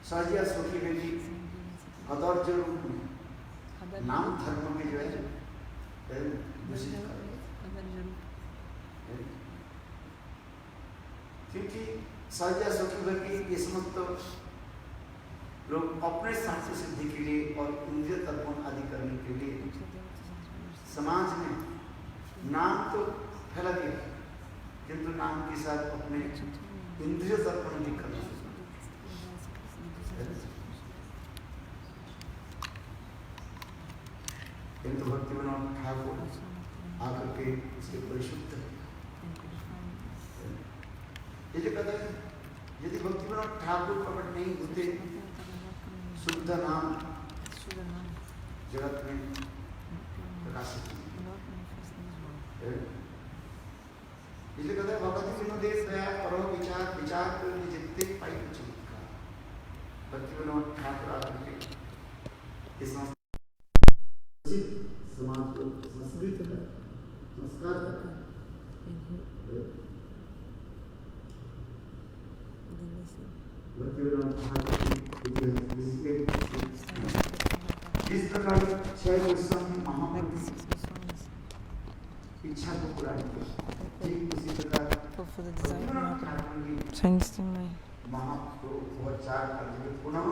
सहजिया सुखी बेटी अदौर्ज रूप में नाम धर्म में जो है क्योंकि सहजिया सुखी बेटी ये समझ तो लोग अपने शास्त्र सिद्धि के लिए और इंद्रिय तर्पण आदि करने के लिए समाज में नाम तो फैला दिया, किंतु नाम के साथ अपने इंद्रिय तर्पण भी करना। किंतु भक्तिविनोद ठाकुर आकर के इसके परिशुद्ध यदि कहते हैं यदि भक्तिविनोद ठाकुर प्रकट नहीं होते शुद्ध नाम जगत में प्रकाशित इसलिए कहते हैं भगवती विनोदेश दया करो विचार विचार कर जितने पाई चमत्कार भक्तिविनोद ठाकुर आकर के इस समाज को संस्कृत है संस्कार है। इस प्रकार छह वर्षों में महाप्रभु इच्छा को पूरा किया, ठीक उसी प्रकार महाप्रभु चार अर्जुन पुनः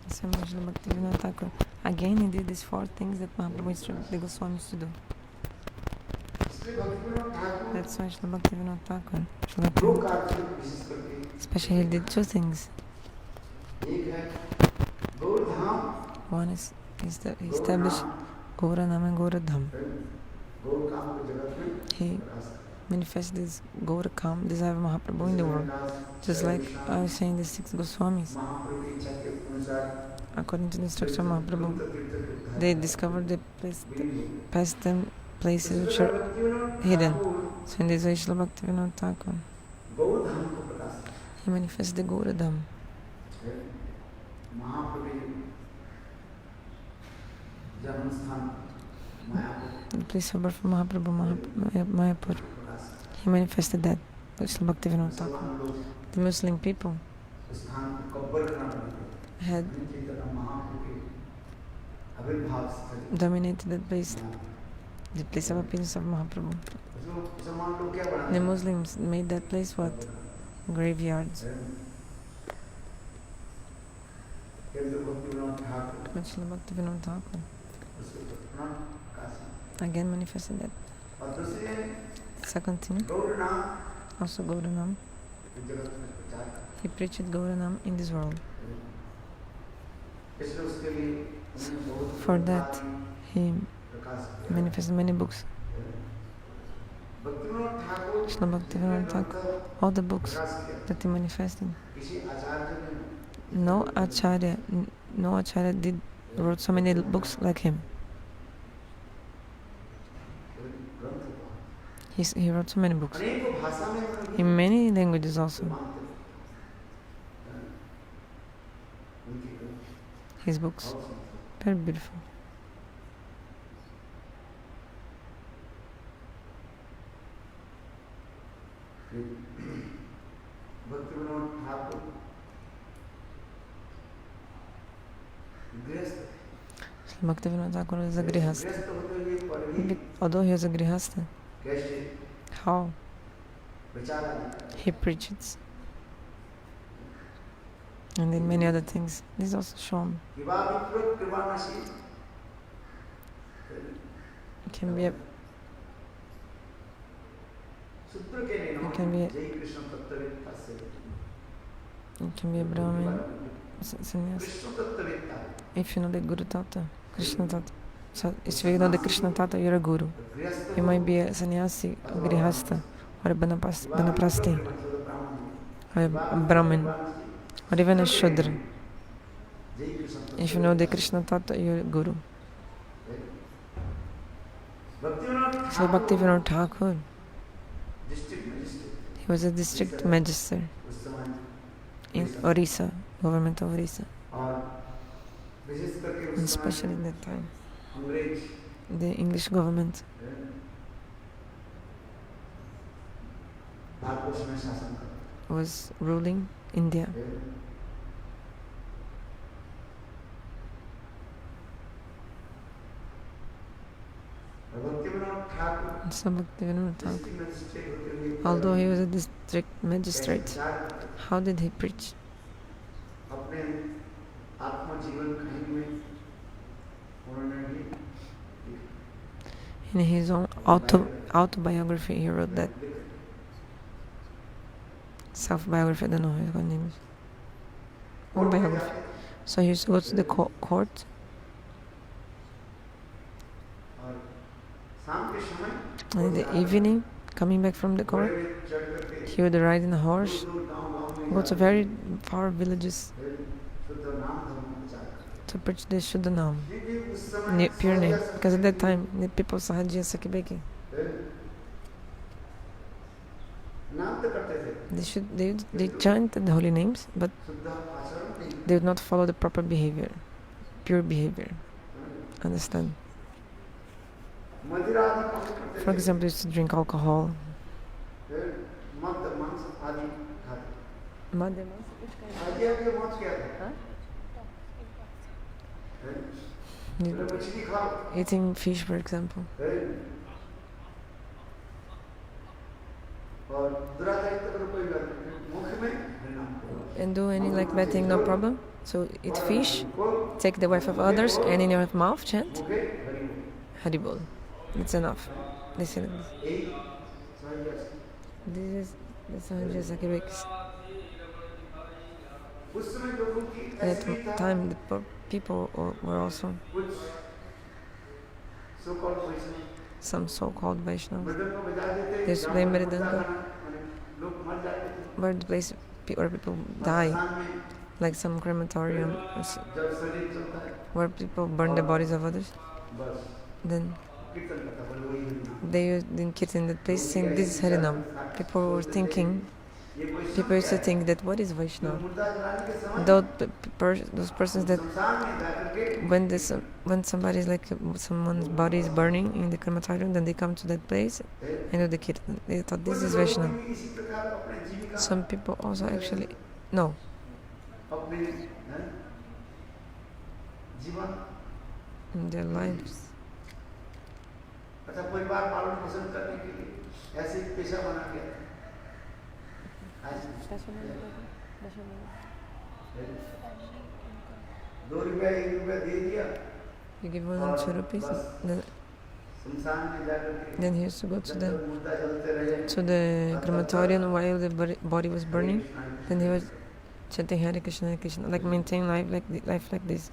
Srila Bhaktivinoda Thakur. Again, he did these four things that Mahaprabhu instructed the Goswamis to do. That's why Srila Bhaktivinoda Thakur, especially he did two things. One is he established Gauranam and Gauradham. He manifested this Gaurakam, desire of Mahaprabhu in the world. Just like I was saying, the six Goswamis, according to the instruction of Mahaprabhu, they discovered the pastime places which are hidden. So in this way, Srila Bhaktivinoda Thakur, he manifested the Gauradham. The place of birth of Mahaprabhu, Mayapur. He manifested that with Srila Bhaktivinoda Thakur. The Muslim people had dominated that place, the place of appearance of Mahaprabhu. The Muslims made that place what? Graveyards. But Srila Bhaktivinoda Thakur again manifested that. Second thing, also Gauranam. He preached Gauranam in this world. For that, he manifested many books. Srila Bhaktivinoda Thakur, all the books that he manifested, no Acharya wrote so many books like him. He wrote so many books in many languages also. His books, very beautiful. Bhaktivinoda Thakur is a grihastha. Although he was a grihastha, how he preaches and then many other things. This is also shown. It can be a Brahmin, sannyas. If you know the Guru Tata, Krishna Tata. So if you know the Krishna Tata, you're a Guru. You might be a sannyasi, a grihastha, or a banaprasti, or a Brahmin, or even a Shudra. If you know the Krishna Tata, you're a Guru. So Bhaktivinoda Thakur, he was a district magistrate in Orissa, government of Orissa. And especially in that time, the English government was ruling India. So Bhaktivinoda Thakur, although he was a district magistrate, how did he preach? In his own autobiography, he wrote that. Self-biography, I don't know his name. Own biography. So he used to go to the court. And in the evening, coming back from the court, he would ride in a horse, go to very far villages to preach the Shuddha Nam, pure name. Because at that time, the people Sahaja Sakibeki. They chanted the holy names, but they would not follow the proper behavior, pure behavior. Understand? For example, they used to drink alcohol. Eating fish, for example. And do any bad thing, no problem. So eat fish, take the wife of others, and in your mouth chant Haribol. It's enough. This is the Sahaja Sakibekis. At that time, the people were also some so-called Vaishnavas. They used to play Mridanga, where the place where people die, like some crematorium, where people burn the bodies of others. Then they used in Kirtan that place saying this is Harinam. People used to think that what is Vaishnava? Those persons that when somebody is someone's body is burning in the crematorium, then they come to that place and do the Kirtan. They thought this is Vaishnava. Some people also actually no. In their lives. You give 1 or 2 rupees, then he used to go to the crematorium while the body was burning. Then he was chanting Hare Krishna, Hare Krishna, maintaining life like this.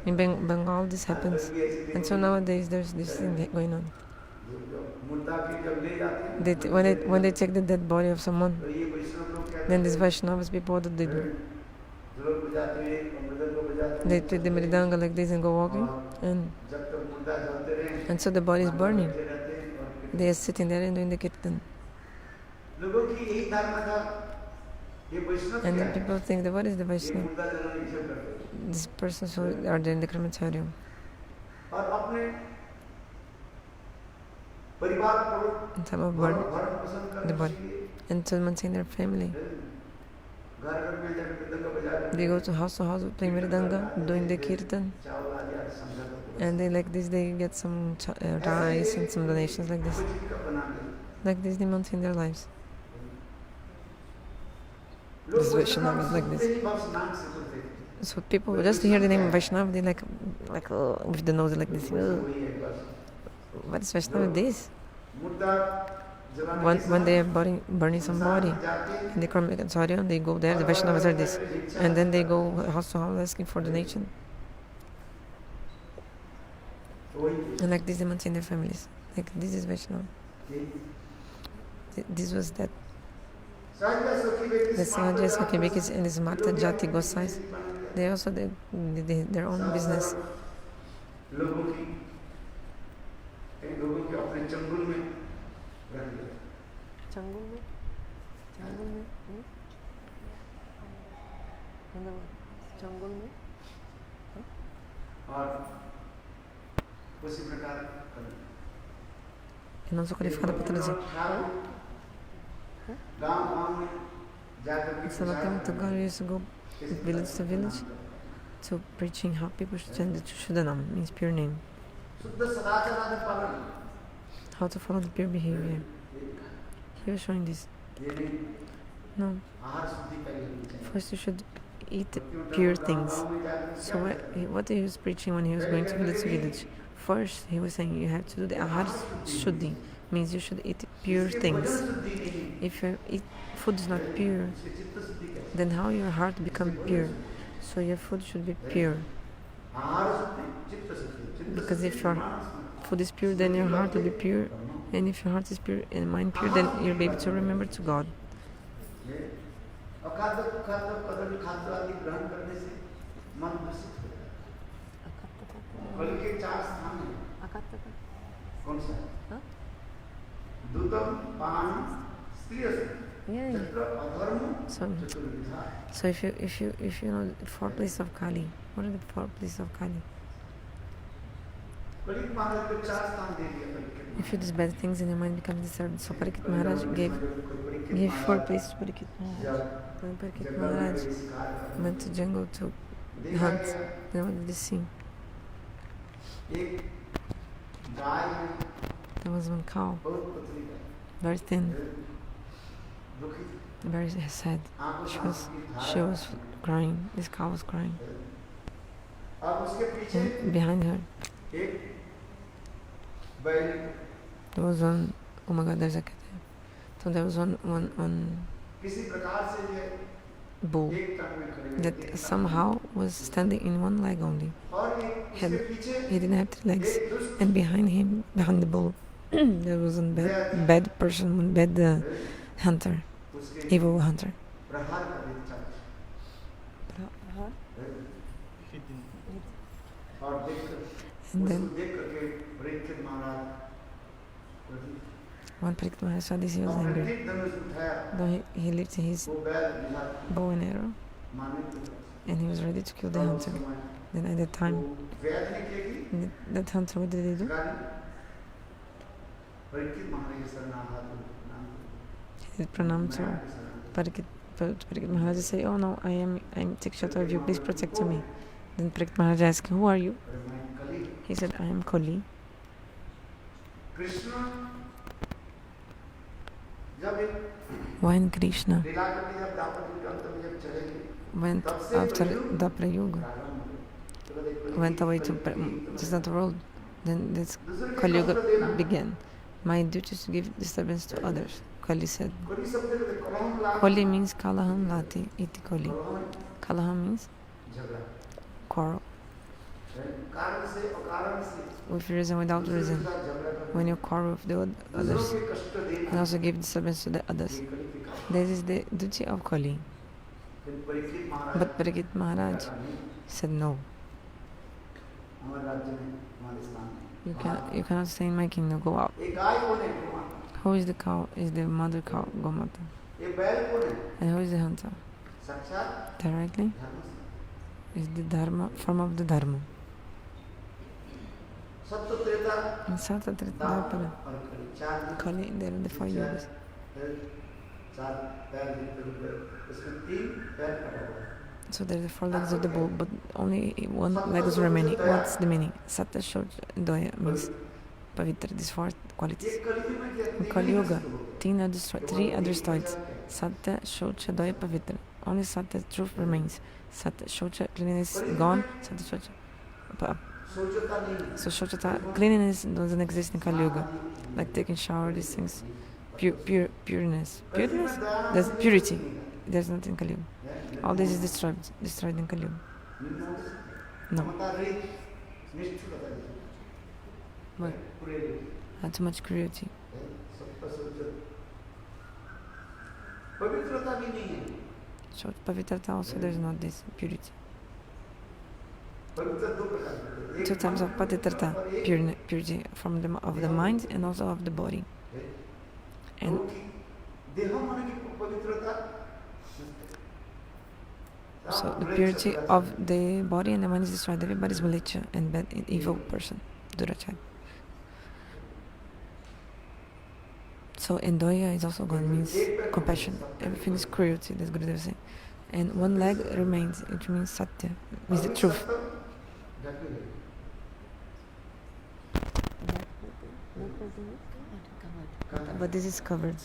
In Bengal, this happens, and so nowadays there's this thing going on. When they take the dead body of someone, then these Vaishnavas people, what do they do? They take the Mridanga like this and go walking, and so the body is burning. They are sitting there and doing the Kirtan. And then people think that what is the Vaishnava? These persons who are there in the crematorium. And some of burn the body. And to maintain their family. They go to house playing Mridanga, doing the Kirtan. And they get some rice and some donations like this. Like this, they maintain their lives. This Vaishnava is like this. So people just hear the name Vaishnava, they with the nose like this. What is Vaishnava? This? When they are burning somebody in the crematorium, they go there. The Vaishnavas are this, and then they go house to house asking for donation. And like this, they maintain their families. This is Vaishnava. This was that. The Sahaja Sakibekis and the Smarta Jati Gosais, they also did their own business. E non so quale fare per traduzione. So Thakur used to go village to village to preaching how people should chant the Shuddha Nam, means pure name. how to follow the pure behavior. He was showing this. No. First you should eat pure things. So what he was preaching when he was going to village, first he was saying you have to do the ahar shuddhi, means you should eat pure things. If your food is not pure, then how your heart become pure? So your food should be pure. Because if your food is pure, then your heart will be pure. And if your heart is pure and mind pure, then you'll be able to remember to God. Yeah. So if you know the 4 places of Kali, what are the 4 places of Kali? If you do bad things and your mind becomes disturbed, so Parikit Maharaj gave 4 places to Parikit Maharaj. When Parikit Maharaj went to jungle to hunt, then what did he see? There was one cow, very thin, very sad. She was crying. This cow was crying. And behind her, there was one. Oh my God, there's a cat. So there was one bull that somehow was standing in one leg only. He didn't have 3 legs, and behind him, behind the bull, there was a bad person, bad hunter, evil hunter. And then when Parikit Maharaj saw this, he was angry. Though he lifted his bow and arrow, and he was ready to kill the hunter. Then at that time, that hunter, what did he do? He did pranam to Parikit Maharaj and say, "Oh no, I'm take shelter of you. Please protect me." Then Parikit Maharaj asked, "Who are you?" He said, "I am Kali." When Krishna went after Dwapara Yuga, went away to the world, then this Kali Yuga began. My duty is to give disturbance to others, Kali said. Kali means Kalaham Lati iti Kali. Kalaham means quarrel. With reason, without reason. When you quarrel with the others, and also give disturbance to the others. This is the duty of Kali. But Parikit Maharaj said no. You cannot stay in my kingdom, go out. Who is the cow? Is the mother cow, Gomata. And who is the hunter? Directly is the dharma, form of the dharma. In Sata Treta Dwapara, Kali, there are the 4 yugas. So there are the 4 legs of the bull, but only 1 leg is remaining. What's the meaning? Sata, Shocha, Doya means Pavitra, these 4 qualities. In Kali Yuga, 3 are destroyed. Sata, Shocha, Doya, Pavitra. Only Sata, truth remains. Sata, Shocha, cleanliness gone. Sata, Shocha. So Shochata, cleanliness doesn't exist in Kali Yuga. Like taking shower, these things. Pureness. Pureness? There's purity. There's nothing in Kali Yuga. All this is destroyed in Kali Yuga. No. What? Not too much cruelty. So Pavitrata also, there's not this purity. 2 types of Patitrata, purity of the mind and also of the body. And so the purity of the body and the mind is destroyed. Everybody is malicha and bad, evil person, Durachan. So Endoya is also gone, means compassion. Everything is cruelty, that's Gurudev saying. And 1 leg remains, it means Satya, means the truth. But this is covered.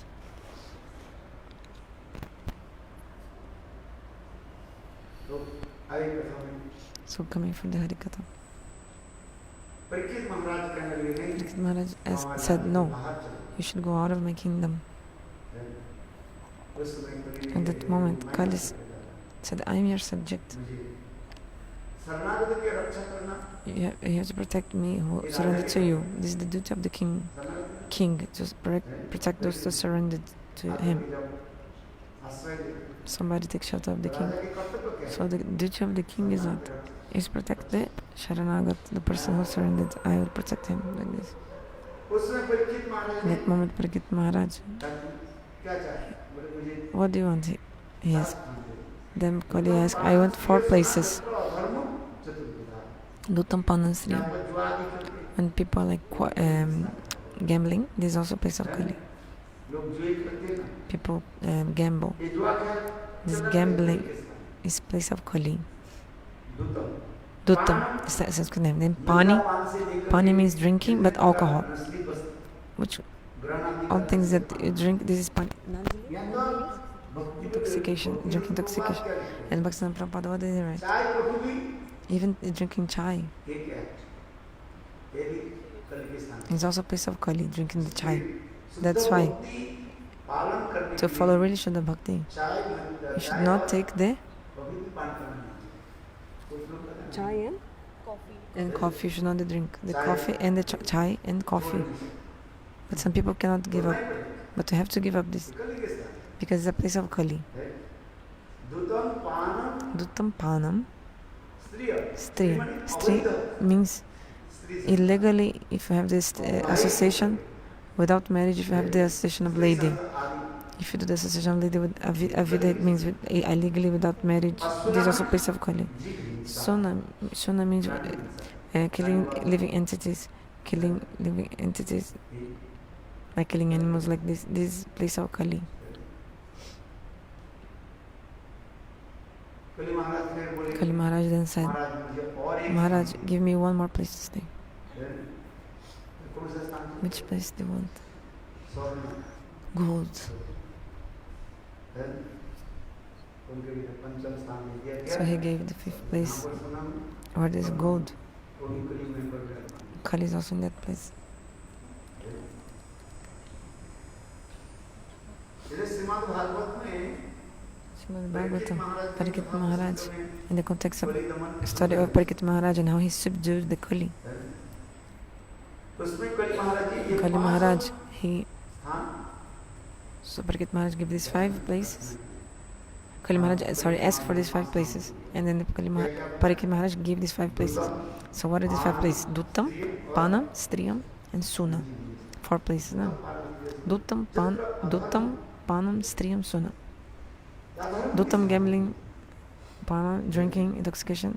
So coming from the Harikatha, Parikshit Maharaj said, no, you should go out of my kingdom. At that moment, Kali said, I am your subject. You have to protect me who surrendered to you. This is the duty of the king. To protect those who surrendered to him. Somebody takes shelter of the king. So the duty of the king is what? Is protect the Sharanagat, the person who surrendered. I will protect him like this. In that moment, Parikshit Maharaj, what do you want? He asked. Then Kali asked, I want 4 places. Dutam Panam Sriyam. When people are like gambling, this is also a place of Kali. People gamble. This gambling is place of Kali. Dutam is the Sanskrit name. Then Pani means drinking, but alcohol. Which all things that you drink, this is Pani. Intoxication, drinking intoxication. And Bhaktivinoda Prabhupada, what did he write? Even drinking chai. It's also a place of Kali, drinking the chai. That's why, to follow really Shuddha Bhakti, you should not take the chai and coffee. You should not drink the coffee and the chai and coffee. But some people cannot give up. But you have to give up this, because it's a place of Kali. Dutam Panam Striya. Stri means illegally, if you have this association without marriage, if you have the association of lady. If you do the association of lady with Avida, it means illegally without marriage. This is also a place of Kali. Sona means killing living entities. Killing living entities, like killing animals like this. This is place of Kali. Kali Maharaj then said, Maharaj, give me 1 more place to stay. Which place do you want? Gold. So he gave the 5th place where there's gold. Kali is also in that place. Srimad Bhagavatam, Parikshit Maharaj, in the context of the story of Parikshit Maharaj and how he subdued the Kali. Kali Maharaj, so Parikshit Maharaj gave these 5 places. Kali Maharaj, asked for these 5 places, and then Parikshit Maharaj gave these 5 places. So what are these 5 places? Dutam, Panam, Striyam, and Suna. 4 places now. Dutam, Panam, Striyam, Suna. Dutam, gambling. Panam, drinking, intoxication.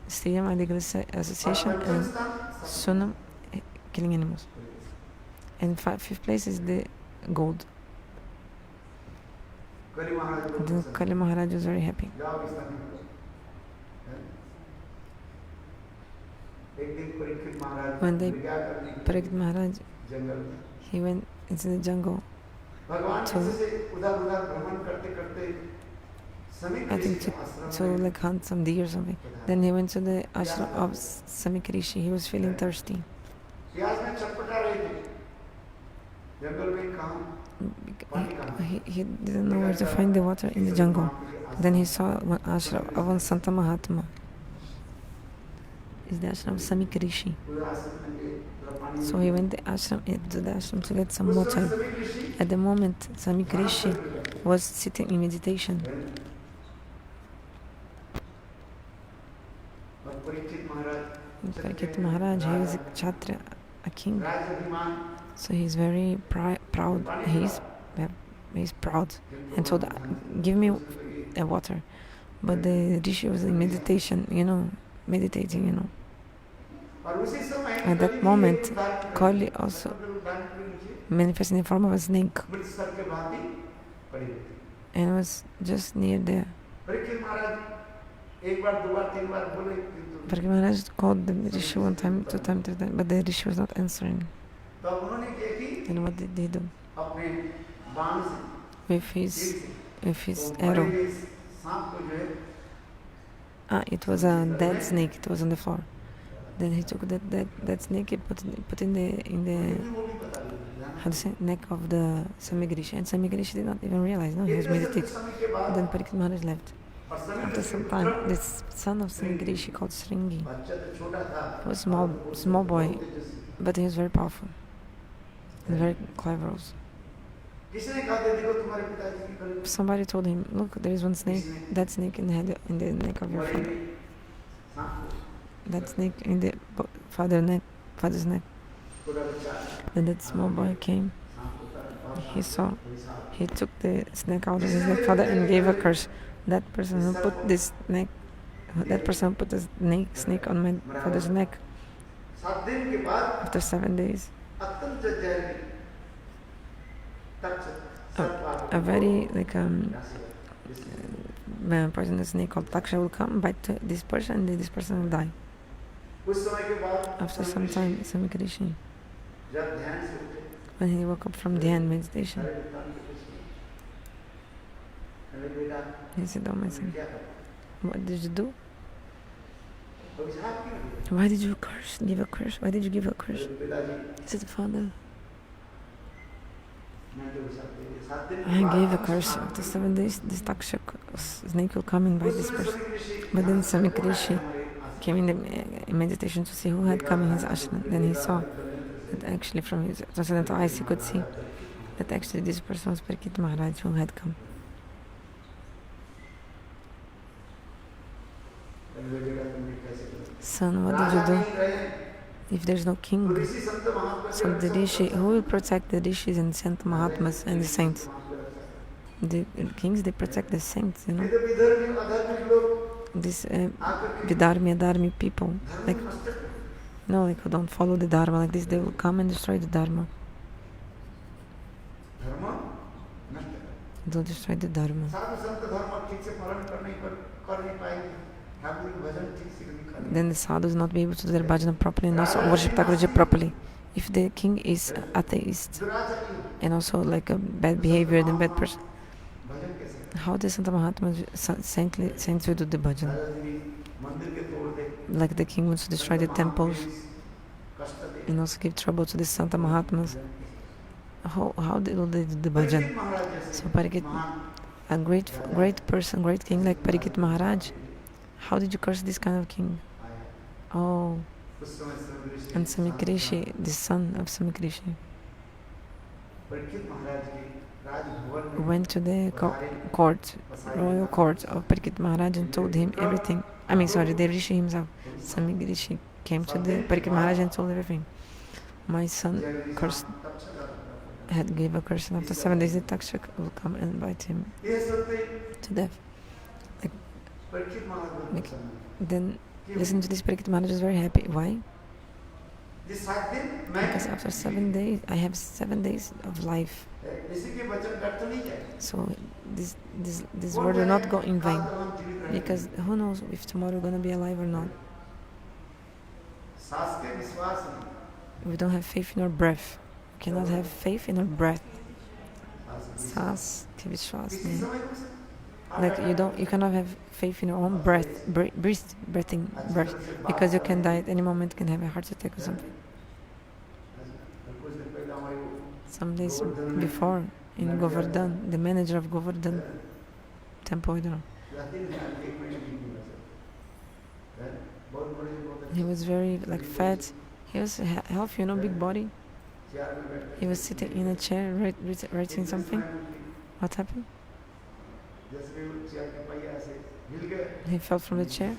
Striyam, illegal association. And Sunam, killing animals. And 5th place is the gold. Then Kali Maharaj was very happy. One day, Parikshit Maharaj, he went into the jungle to like hunt some deer or something. Then he went to the ashram of Samik Rishi. He was feeling thirsty. He didn't know where to find the water in the jungle. Then he saw one ashram of one Santa Mahatma. It's the ashram of Samik Rishi. So he went to the ashram to get some water. At the moment, Samik Rishi was sitting in meditation. Parikshit Maharaj, he is a Kshatriya, a king. So he's very proud. He's proud, and told, give me water. But the Rishi was in meditation, meditating, At that moment, Kali also manifested in the form of a snake, and was just near there. Parikshit Maharaj called the Rishi 1 time, 2 times, 3 times, but the Rishi was not answering. And what did he do? अपने बाण से With his arrow. It was a dead snake. It was on the floor. Then he took that snake, he put in the how to say, neck of the Samigrishi, and Samigrishi did not even realize. No, he was meditating. Then Parikshit Maharaj left. After some time, this son of Samigrishi called Sringi, he was a small boy, but he was very powerful and very clever also. Somebody told him, look, there is one snake, that snake in the neck of your father. That snake in the father's neck. Then that small boy came. He took the snake out of his neck, father, and gave a curse. That person who put the snake on my father's neck. After 7 days, a very poisonous snake called Taksha will come, bite this person, and this person will die. After some time, Samikrishi, when he woke up from Dhyan meditation, he said, oh my son, what did you do? Why did you give a curse? Why did you give a curse? He said, Father, I gave a curse. After 7 days, this Taksha snake will come and bite this person. But then Samikrishi came in meditation to see who had come in his ashram. Then he saw that actually from his transcendental eyes he could see that actually this person was Parikshit Maharaj who had come. Son, what did you do? If there's no king, so the rishi, who will protect the rishis and Sant Mahatmas and the saints? The kings, they protect the saints, you know. These Vidharmi people, who don't follow the Dharma like this, they will come and destroy the Dharma. They'll destroy the Dharma. Then the sadhus will not be able to do their bhajana properly and also worship Thakurji properly. If the king is atheist and also like a bad behavior and bad person, how the Santa Mahatma saints will do the bhajan? Like the king wants to destroy the temples and also give trouble to the Santa Mahatmas. How will they do the bhajan? So Parikshit, a great person, great king like Parikshit Maharaj, how did you curse this kind of king? Oh, and Samikrishi, the son of Samikrishi, went to the royal court of Parikshit Maharaj and told him everything. The Rishi himself, Samikrishi, came to the Parikshit Maharaj and told everything. My son gave a curse, and after 7 days the Taksha will come and bite him to death. Then listen to this, Parikshit Maharaj is very happy. Why? Because after 7 days, I have 7 days of life. So this word will not go in vain. Because who knows if tomorrow we're going to be alive or not. We don't have faith in our breath. We cannot have faith in our breath. Saas ke vishwas nahi. Like you cannot have faith in your own breath, because you can die at any moment, can have a heart attack or something. Some days before, in Govardhan, the manager of Govardhan temple, I don't know, he was very fat. He was healthy, big body. He was sitting in a chair writing something. What happened? He fell from the chair.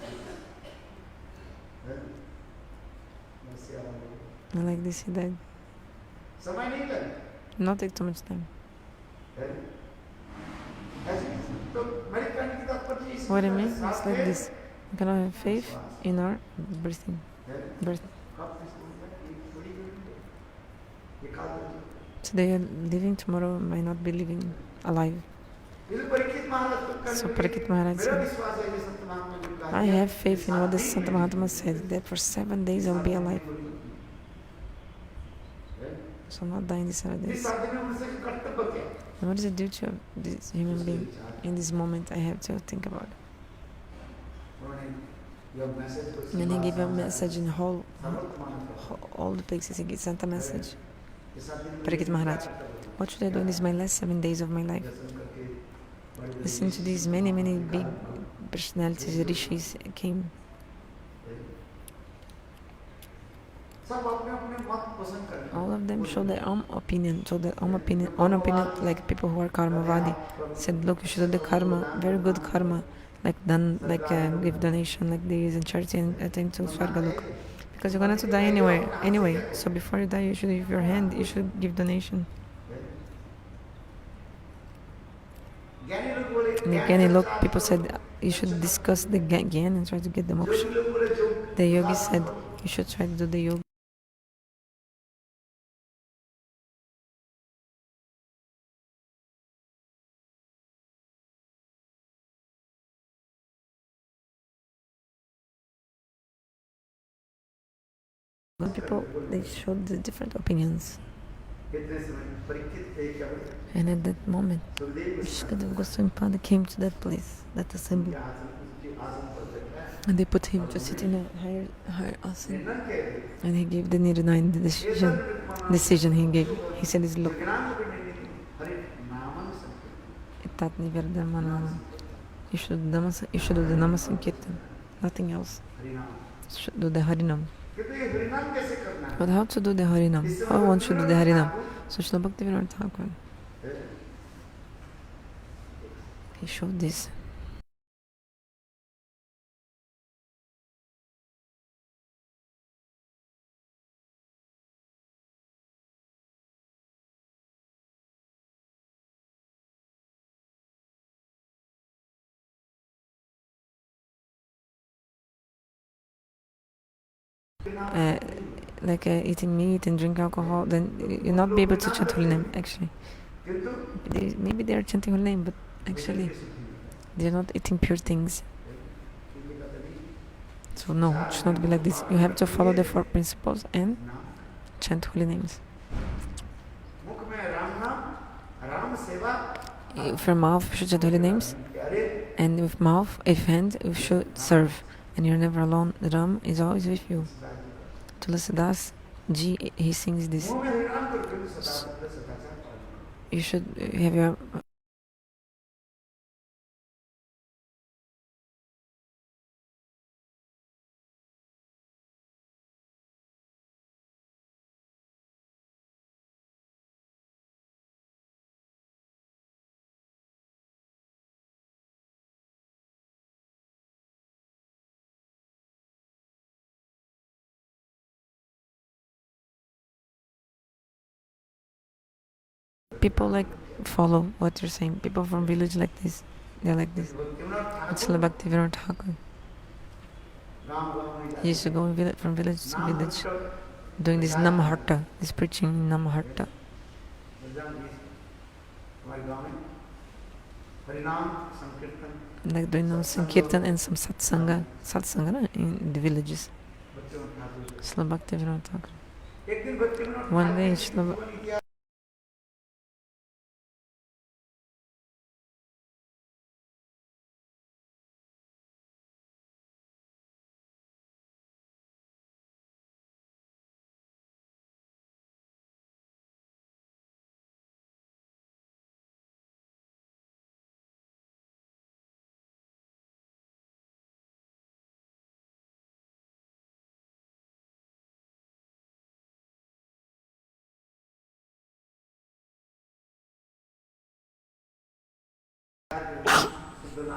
And like this he died. Not take too much time. What I mean is like this. We cannot have faith in our breath. Today you're living, tomorrow might not be living alive. So Parikshit Maharaj said, I have faith in what the Santa Mahatma said, that for 7 days I will be alive. shall not die in these 7 इस days. आदमी में उनसे कर्तव्य क्या है? And what is the duty of this human being? In this moment, I have to think about it. And he gave a message in all the places. He sent a message. Parikit Maharaj, what should I do in these my last 7 days of my life? Listen to these many big personalities, rishis came. All of them showed their own opinion, like people who are karmavadi said, look, you should do the karma, very good karma, like give donation like this and charity and attempt to Swargalok. Because you're going to die anyway. So before you die, you should give your hand, you should give donation. And again, look, people said you should discuss the Gyan and try to get the moksha. The yogi said you should try to do the yoga. People, they showed the different opinions. And at that moment, Vishkadeva Goswami Pada came to that place, that assembly. And they put him to sit in a higher asana. And he gave the Nirnaya decision he gave. He said, look, Tatni Verdamana, you should do the Nama Sankirtan, nothing else. You should do the Harinam. But how to do the Harinam? How one should do the Harinam? So Srila Bhaktivinoda Thakur, he showed this. Eating meat and drink alcohol, then you'll not be able to chant holy name, actually. Maybe they are chanting holy name, but actually they are not eating pure things. So no, it should not be like this. You have to follow the 4 principles and chant holy names. With your mouth, you should chant holy names, and with hand, you should serve. And you're never alone. Ram is always with you. Tulasidas Ji, he sings this. You should have your people like follow what you're saying. People from village like this, they're like this. It's Srila Bhaktivinoda Thakur. He used to go from village to village, doing this Namaharta, this preaching in Namaharta. Like doing Nam Sankirtan and some satsanga in the villages. Srila Bhaktivinoda Thakur. One day,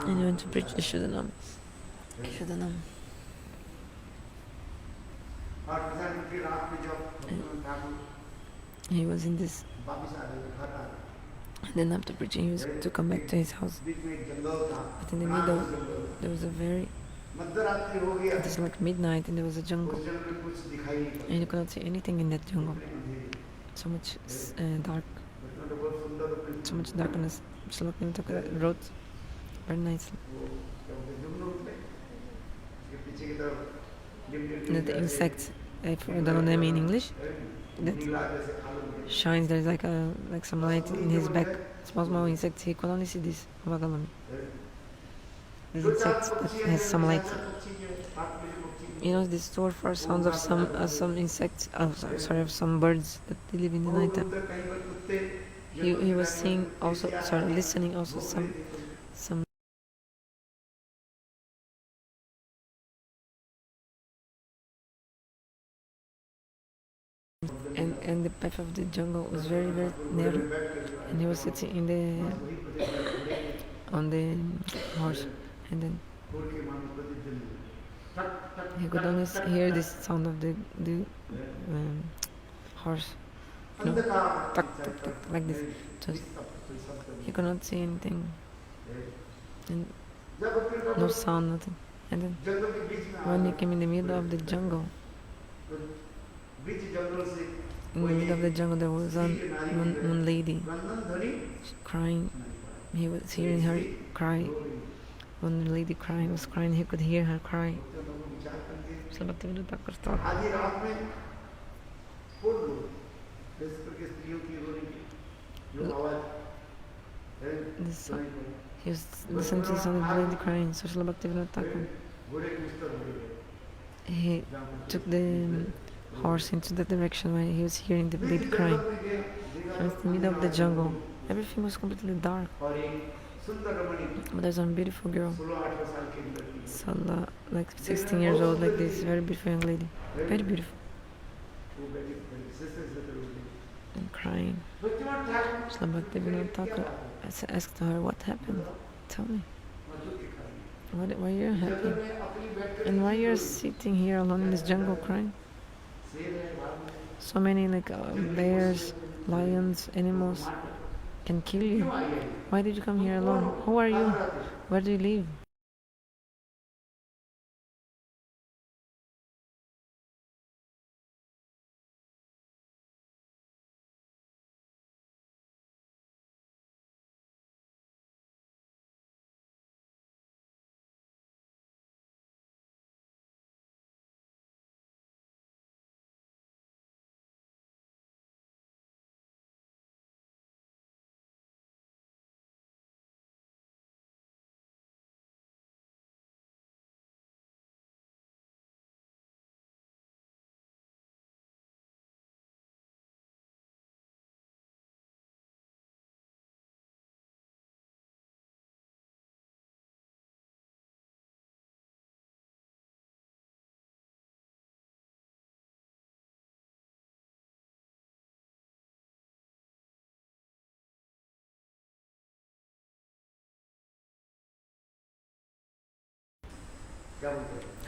and he went to preach the Shuddhanam. He was in this, and then after preaching he was to come back to his house, but in the middle there was a very, it was like midnight and there was a jungle, and you could not see anything in that jungle. So much darkness. Srila Bhaktivinoda wrote very nicely that the insects if you don't know them in English, that shines. There's like some light in his back. Small insects. He could only see this. These insects that has some light. You know, the store for sounds of some insects. Sorry, of some birds that they live in the night time. He was seeing also. Sorry, listening also some. And the path of the jungle was very narrow, and he was sitting on the horse, and then he could only hear the sound of the horse, you know, tuck, tuck, tuck, like this. Just he could not see anything, and no sound, nothing. And then when he came in the middle of the jungle, there was one lady crying. He was hearing her cry. One lady was crying. He could hear her cry. Srila Bhaktivinoda Thakur thought, he was listening to the sound of the lady crying. So Srila Bhaktivinoda Thakur, he took the horse into the direction where he was hearing the lady crying. It was in the middle of the jungle. Everything was completely dark. But there's one beautiful girl, Srila, like 16 years old, like this, very beautiful young lady, very beautiful, and crying. Srila Bhaktivinoda Thakur asked her, "What happened? Tell me. Why you're happy? And why you're sitting here alone in this jungle crying? So many bears, lions, animals can kill you. Why did you come here alone? Who are you? Where do you live?"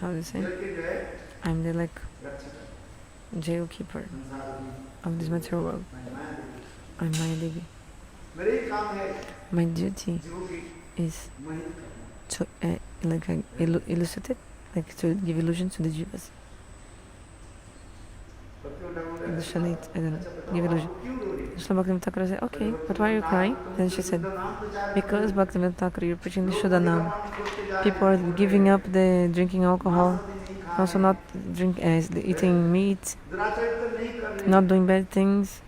How do you say? I'm the jail keeper of this material world. I'm Maya Devi. My duty is to illustrate, to give illusion to the jivas. Illusionate, I don't know, give illusion. Srila Bhaktivinoda Thakur said, "Okay, but why are you crying?" Then she said, "Because Bhaktivinoda Thakur, you're preaching the Shuddhanam. People are giving up the drinking alcohol, also not eating meat, not doing bad things.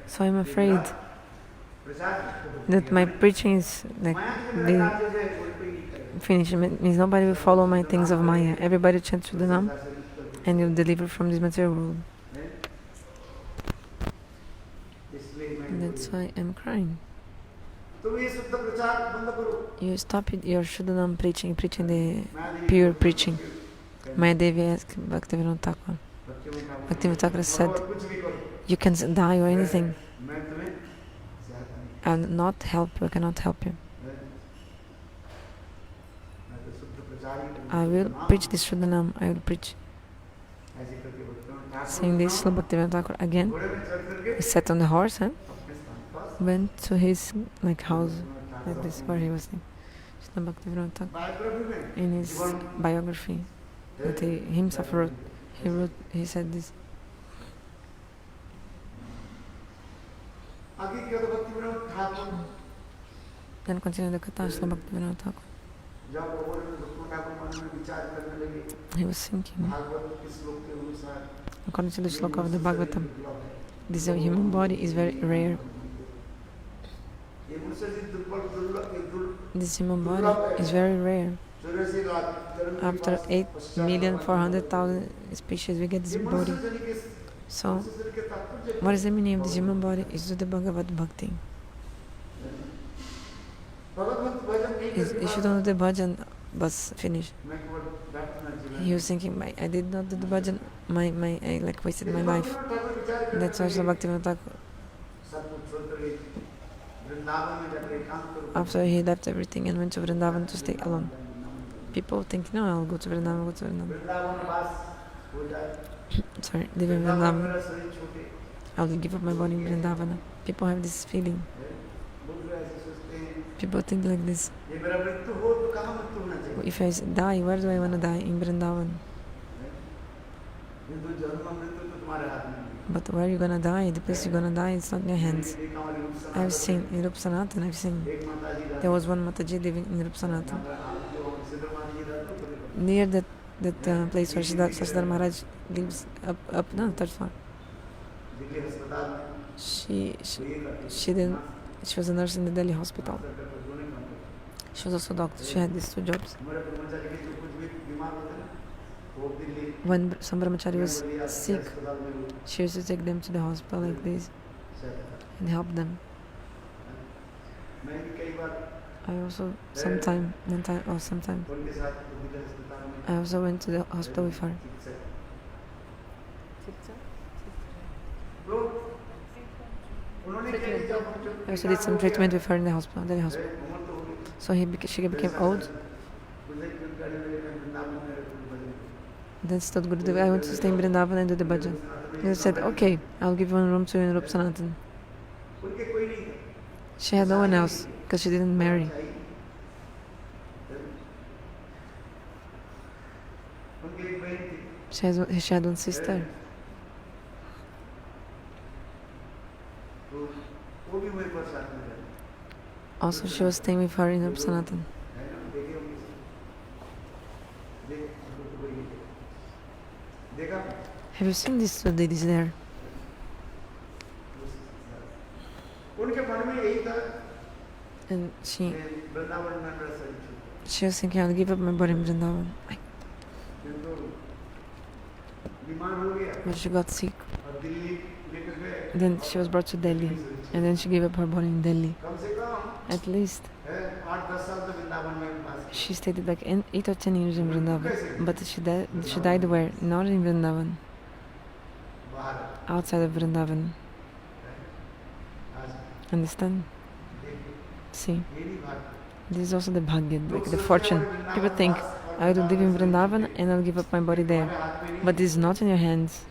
So I'm afraid that my preaching is finished. It means nobody will follow my things of Maya. Everybody chants Shuddhanam and you'll deliver from this material world. And that's why I'm crying. You stop your Shuddhanam preaching the pure preaching." Maya Devi asked Bhaktivinoda Thakur. Bhaktivinoda Thakur said, "You can die or anything. I will not help you. I cannot help you. I will preach this Shuddhanam. I will preach." Saying this, Srila Bhaktivinoda Thakur again, he sat on the horse and went to his house, like this, where he was staying. Srila Bhaktivinoda Thakur, in his biography that he himself wrote, he said this. Then continue the Katha, Srila Bhaktivinoda Thakur. he was thinking, according to the shloka of the Bhagavatam, this human body is very rare. This human body is very rare. After 8,400,000 species, we get this body. So, what is the meaning of this human body? Is to the Bhagavad Bhakti. If you don't do the bhajan, bas, finish. He was thinking, I did not do the bhajan, I wasted my life. That's why Srila Bhaktivinoda Thakur, after he left everything and went to Vrindavan to stay alone. People think, no, I'll go to Vrindavan, Sorry, live in Vrindavan. I'll give up my body in Vrindavan. People have this feeling. People think like this. If I die, where do I want to die? In Vrindavan. But where you're gonna die, the place you're gonna die, it's not in your hands. I've seen in Rup Sanatan, there was one Mataji living in Rup Sanatan. Near that place where Sridhar Maharaj lives, up no, third floor. She was a nurse in the Delhi hospital. She was also a doctor. She had these two jobs. When some brahmachari was sick, she used to take them to the hospital like this and help them. I also I also went to the hospital with her. I also did some treatment with her in the hospital, Delhi hospital. So she became old. Then she told Gurudev, I want to stay in Vrindavan and do the bhajan. He said, okay, I'll give you one room to you in Rup Sanatan. She had no one else because she didn't marry. She had one sister. Also, she was staying with her in Rup Sanatan. Have you seen these two ladies there? And she was thinking, I'll give up my body in Vrindavan. But she got sick. Then she was brought to Delhi. And then she gave up her body in Delhi. At least she stayed like 8 or 10 years in Vrindavan. But she died where? Not in Vrindavan. Outside of Vrindavan. Understand? See, this is also the bhagya, like the fortune. People think, I will live in Vrindavan and I'll give up my body there. But this is not in your hands.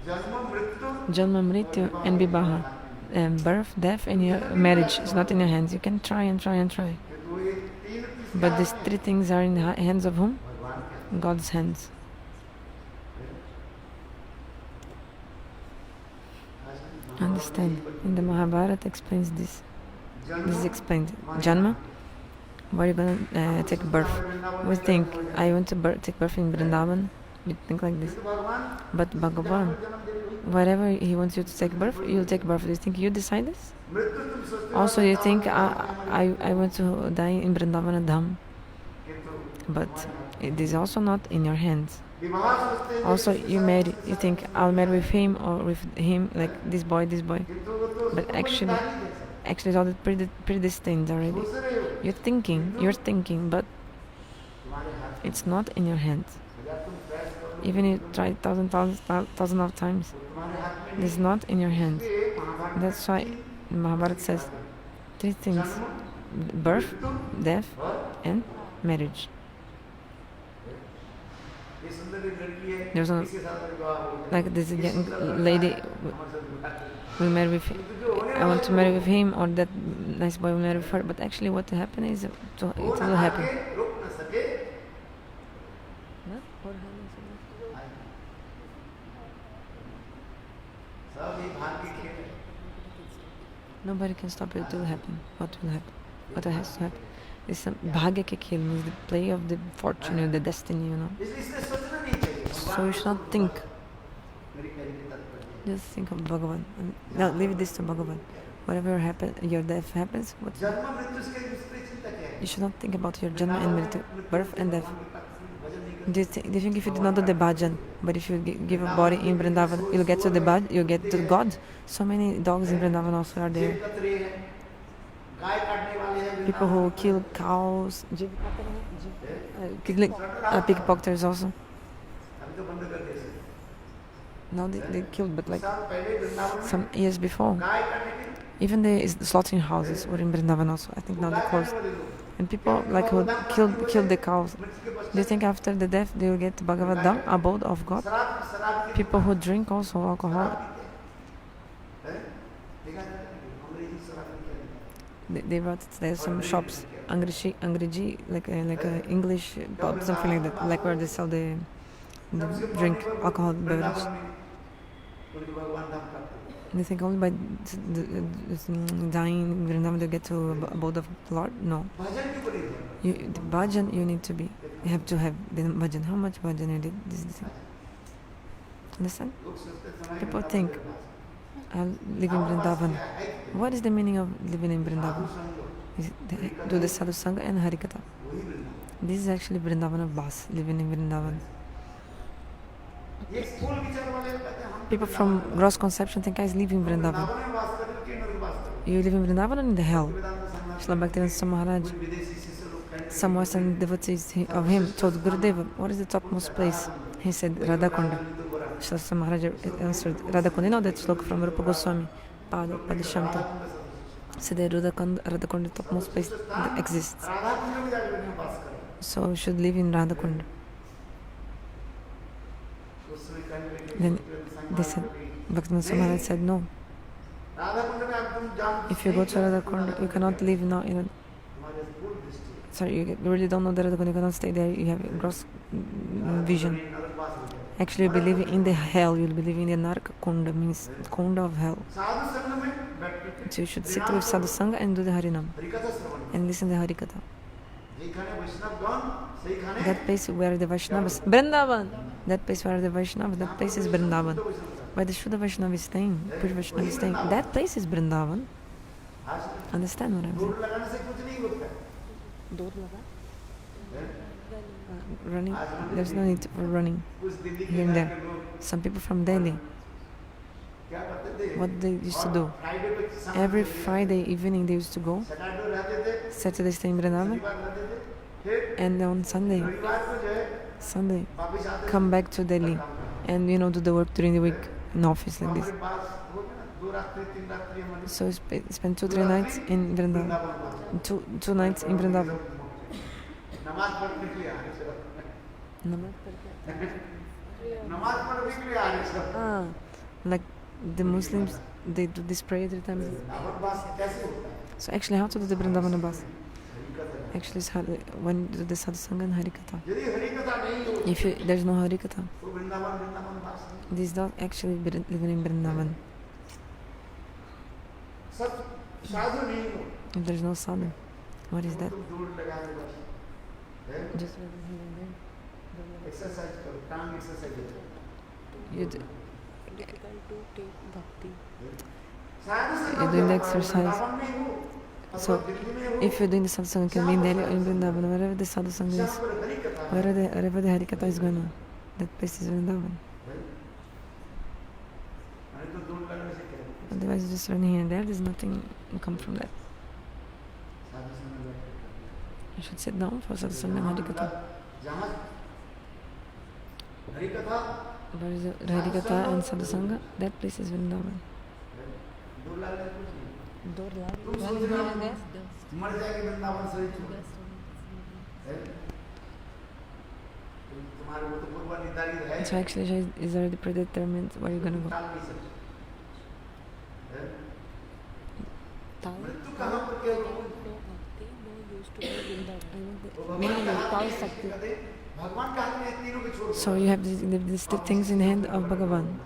Janma, Mrityu and Vivaha. Birth, death and your marriage is not in your hands. You can try and try and try. But these three things are in the hands of whom? God's hands. Understand? In the Mahabharata explains this. This is explained. Janma, where are you going to take birth? We think, I want to take birth in Vrindavan. We think like this. But Bhagavan, wherever he wants you to take birth, you'll take birth. Do you think you decide this? Also, you think, I want to die in Vrindavan Dham. But it is also not in your hands. Also, you think, I'll marry with him or with him, like this boy. But actually it's all predestined already. You're thinking, but it's not in your hands. Even if you try thousand of times, it's not in your hands. That's why Mahabharata says 3 things: birth, death, and marriage. There's no, like this young lady will marry with him. I want to marry with him, or that nice boy will marry with her. But actually, what will happen is it will happen. Nobody can stop it. It will happen. What will happen? What has to happen? It's a bhagya ke khel, means the play of the fortune, the destiny, So you should not think. Just think of Bhagavan. Now leave this to Bhagavan. Whatever your death happens, you should not think about your janma and mrityu, birth and death. Do you think if you do not do the bhajan, but if you give a body in Vrindavan, you'll get to the you'll get to God? So many dogs in Vrindavan also are there. People who kill cows, pickpocketers also. Now they killed, but like some years before, even the slaughtering houses were in Vrindavan also. I think now they closed. And people like who killed the cows. Do you think after the death they will get Bhagavad Dham, abode of God? People who drink also alcohol. They brought there's some shops, Angriji, like a English pub, something like that, like where they sell the drink, alcohol beverage. You think only by dying in Vrindavan they get to abode of Lord? No. The bhajan you need to be. You have to have the bhajan. How much bhajan you did? This is the thing. Understand? People think, I'll live in Vrindavan. What is the meaning of living in Vrindavan? Do the sadhu sangha and harikatha. This is actually Vrindavan of Bas, living in Vrindavan. People from gross conception think I live in Vrindavan. You live in Vrindavan or in the hell? Srila Bhaktivinoda Maharaj, some Western devotees of him told Gurudeva, what is the topmost place? He said Radhakunda. Srila Maharaj answered Radhakunda. You know that sloka from Rupa Goswami, Padishamta. Said that Radhakunda, topmost place that exists. So you should live in Radhakunda. Then they said, Bhaktivinoda Maharaj said, no. If you go to Radhakunda, you cannot live now in a... Sorry, you really don't know the Radhakunda, you cannot stay there, you have a gross vision. Actually, you'll be living in the hell, you'll be living in the Naraka Kunda, means Kunda of hell. So you should sit with Sadhu Sangha and do the Harinam and listen to the Harikatha. That place where the Vaishnavas, Vrindavan! That place where the Vaishnavas, that place is Vrindavan. Where the Shuddha Vaishnava is staying, Pure Vaishnava is staying, that place is Vrindavan. Understand what I'm saying? Running, there's no need for running here and there. Some people from Delhi, what they used to do, every Friday evening they used to go, Saturday stay in Vrindavan, and on Sunday come back to Delhi and do the work during the week in office like this. So spend 2-3 nights in Vrindavan, two nights in Vrindavan. Like the Muslims, they do this prayer 3 times. So actually, how to do the Vrindavan bus? Actually, it's when you do the Sadhusanga and Harikatha. If there's no Harikatha, this dog actually living in Vrindavan. If there's no sadhu, what is that? Just exercise, tongue exercise. You're doing the exercise. So, if you're doing the sadhusanga, it can be in Delhi or in Vrindavan, wherever the sadhusanga is, wherever the Harikatha is going on, that place is Vrindavan. Otherwise, you just run here and there's nothing to come from that. You should sit down for sadhusanga and Harikatha. Where is the Harikatha and sadhusanga? That place is Vrindavan. So actually is already predetermined where you're going to go. So you have these 3 things in the hand of Bhagavan,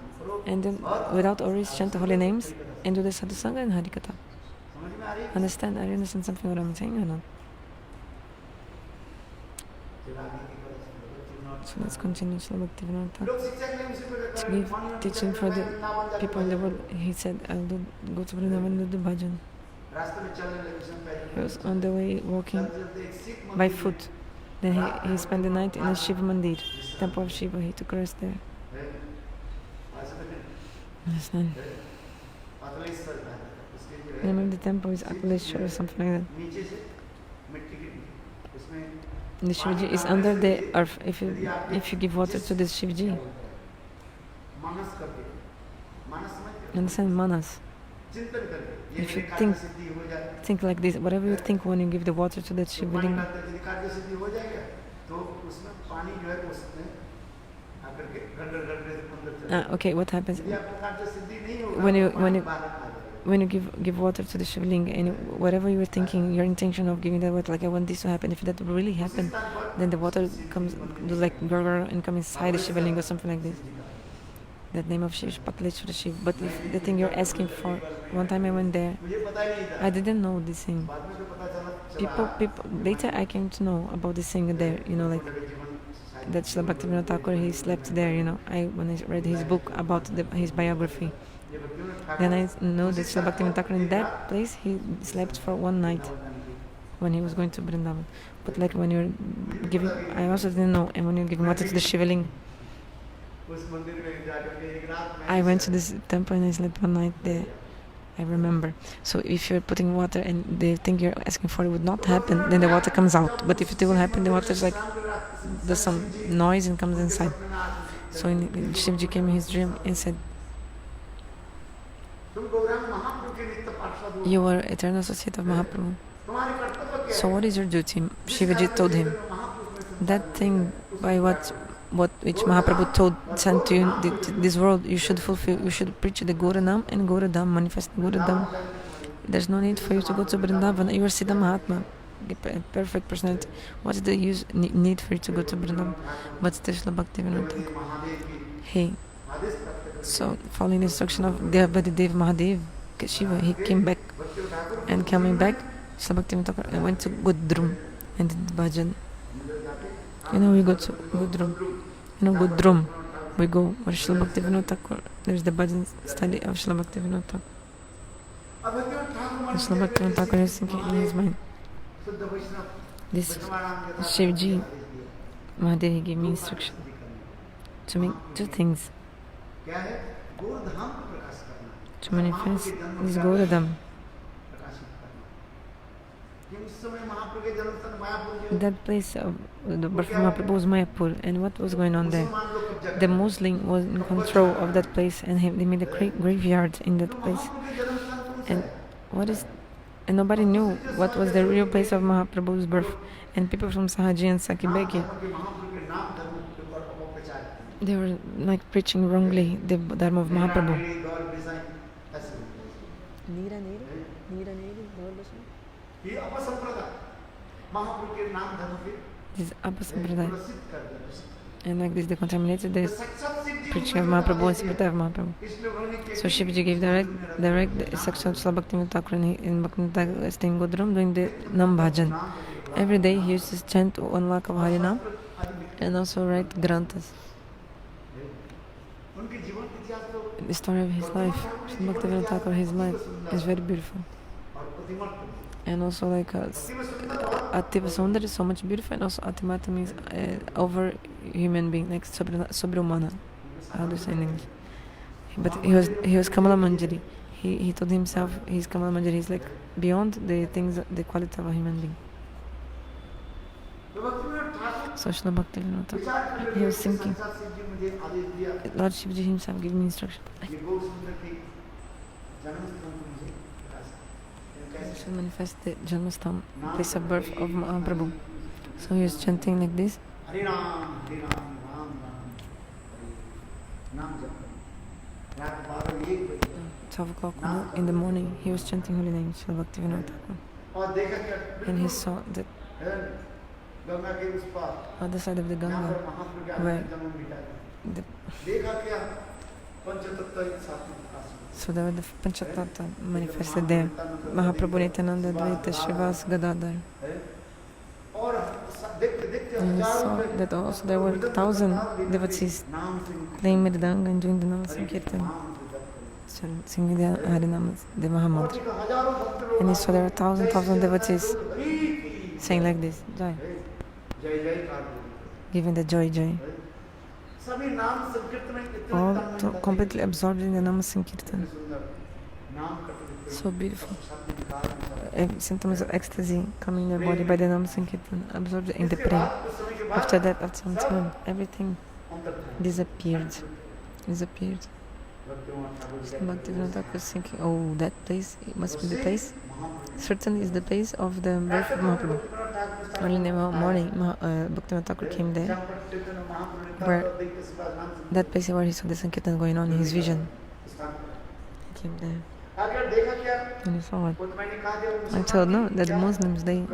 and then without worries chant the holy names and do the sadhusanga and Harikatha. Understand? Are you understand something what I'm saying or not? So let's continue. Srila Bhaktivinoda to give teaching for the people in the world. He said, I'll go to Vrindavan and do the bhajan. He was on the way walking by foot. Then he spent the night in a Shiva Mandir, temple of Shiva. He took rest there. Understand? The name of the temple is Akaleshwar or something like that. The Shivji is under the earth. If you give water to this Shivji, understand, manas. If you think like this, whatever you think when you give the water to that Shivling, okay, what happens when you give water to the Shivling, and whatever you were thinking, your intention of giving that water, like I want this to happen, if that really happened, then the water comes, do like gurgur and come inside the Shivling or something like this. That name of Shiv is Pakaleshwara Shiv. But if the thing you're asking for, one time I went there, I didn't know this thing. People, later I came to know about this thing there, like that Srila Bhaktivinoda Thakur, he slept there, when I read his book about his biography. Then I know that Srila Bhaktivinoda Thakur in that place, he slept for one night when he was going to Vrindavan. But like when you're giving, I also didn't know, and when you're giving water to the Shivaling, I went to this temple and I slept one night there. I remember. So if you're putting water and they think you're asking for it would not happen, then the water comes out. But if it will happen, the water is like, does some noise and comes inside. So Shivji came in his dream and said, you are eternal associate of Mahaprabhu. So what is your duty? Shivaji told him, that thing by which Mahaprabhu sent to you this world, you should fulfill. You should preach the Goranam and Goradam, manifest Goradam. There's no need for you to go to Vrindavan. You are Siddha Mahatma, perfect personality. What's the need for you to go to Vrindavan? But Srila Bhaktivinoda, so following the instruction of Dev Mahadev, Shiva, he came back. And coming back, Srila Bhaktivinoda went to Gudrum and did bhajan. We go to Gudrum. Gudrum, we go where Srila Bhaktivinoda Thakur, there's the bhajan study of Srila Bhaktivinoda Thakur. And Srila Bhaktivinoda Thakur is thinking in his mind, this Shivji, Mahadev, he gave me instruction to make two things. To manifest this Goradam. That place of the birth of Mahaprabhu was Mayapur, and what was going on there? The Muslim was in control of that place, and they made a graveyard in that place. And nobody knew what was the real place of Mahaprabhu's birth. And people from Sahaji and Sakibegi, they were like preaching wrongly the Dharma of Mahaprabhu. This is Apasampradaya. And like this, they contaminated the preaching of Mahaprabhu and Sampradaya of Mahaprabhu. So Shivji gave direct instruction of Srila Bhaktivinoda Thakur, and in Bhaktivinoda Thakur staying in Gudrum doing the Nam Bhajan. Every day he used to chant 1 lakh of Harinam and also write Granthas. The story of his life, Srila Bhaktivinoda Thakur, his life is very beautiful. And also like Ativa Sundar is so much beautiful, and also Atimata means over human being, like Subrahmana. How do you say in English? But he was Kamala Manjari. He told himself he's Kamala Manjari. He's like beyond the things, the quality of a human being. So Srila Bhaktivinoda Thakur, he was thinking, Lord Shivji himself gave me instruction. To manifest the Janmastham, place of birth of Mahaprabhu. So he was chanting like this. 12 o'clock in the morning, he was chanting holy name, Srila Bhaktivinoda Thakur. And he saw that other side of the Ganga, where so there were the Panchatattva manifested there. Mahaprabhu Nityananda, Dvaita, Srivas, Gadadhar. And he saw that also there were 1,000 devotees playing Mridanga and doing the Nama Sankirtan, singing the Harinamas, the Mahamantra. And he saw there were 1,000 devotees saying like this, Jai, giving the joy, joy. All completely absorbed in the Nama Sankirtan. So beautiful. Symptoms of ecstasy coming in their body by the Nama Sankirtan, absorbed in the prem. After that, after some time, everything disappeared. Bhaktivinoda was thinking, oh, that place, it must be the place. Certainly is the place of the birth of Mahaprabhu. Early in the morning, Bhaktivinoda Thakur came there, where that place where he saw the Sankirtan going on in his vision. He came there. And he saw what? I told no, that the Muslims, it